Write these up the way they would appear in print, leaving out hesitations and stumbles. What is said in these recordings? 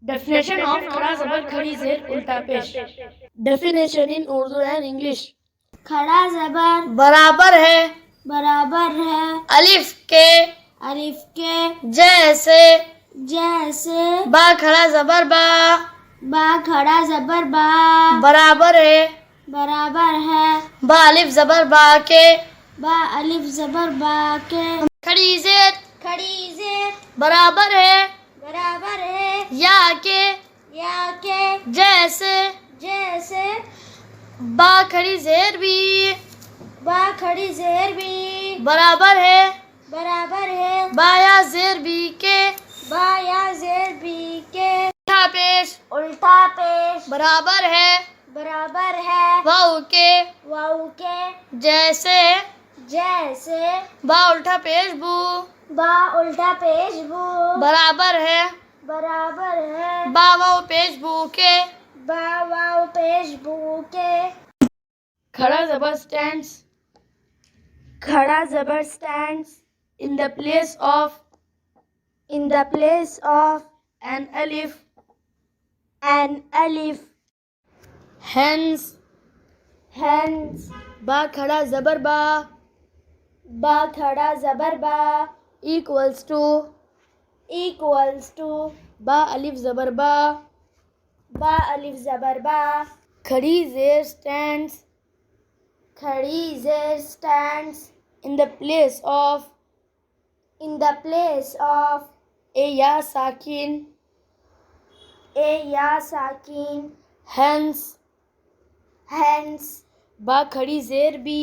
Definition of Khada Zaber Khadi Zair Ulta Paish. Definition in Urdu and English. खड़ा जबर बराबर है अलिफ के जैसे बा खड़ा जबर बा खड़ा जबर बराबर है बा अलिफ जबर बा के अलिफ जबर के खड़ी जेर बराबर है या के जैसे बा खड़ी जेर भी बराबर है बाया जेर भी के उल्टा पेश बराबर है वाऊ के जैसे बा उल्टा पेश बू उल्टा पेश बू बराबर है बा वाऊ पेश बू के वाव पेश बू के खड़ा जबर stands in the place of an alif hence बा खड़ा जबर बा खड़ा जबर equals to बा अलिफ जबर बा अलिफ जबर खड़ी जेर stands in the place of a ya sakin hence बा खड़ी जेर भी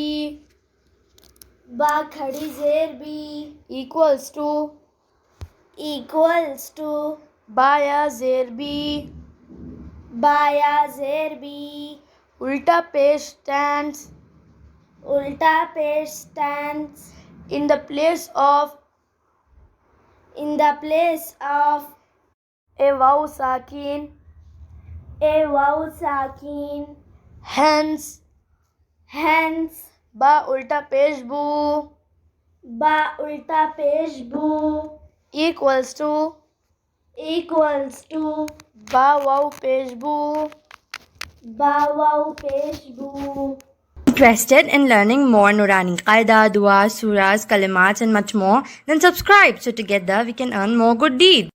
equals to बा या जेर भी उल्टा पेश stands in the place of a waw sakin hence बा उल्टा पेश बू equals to बा वाव पेश बू Interested in learning more Nurani Qaida, Dua, Surahs, Kalimat and much more? Then subscribe so together we can earn more good deeds.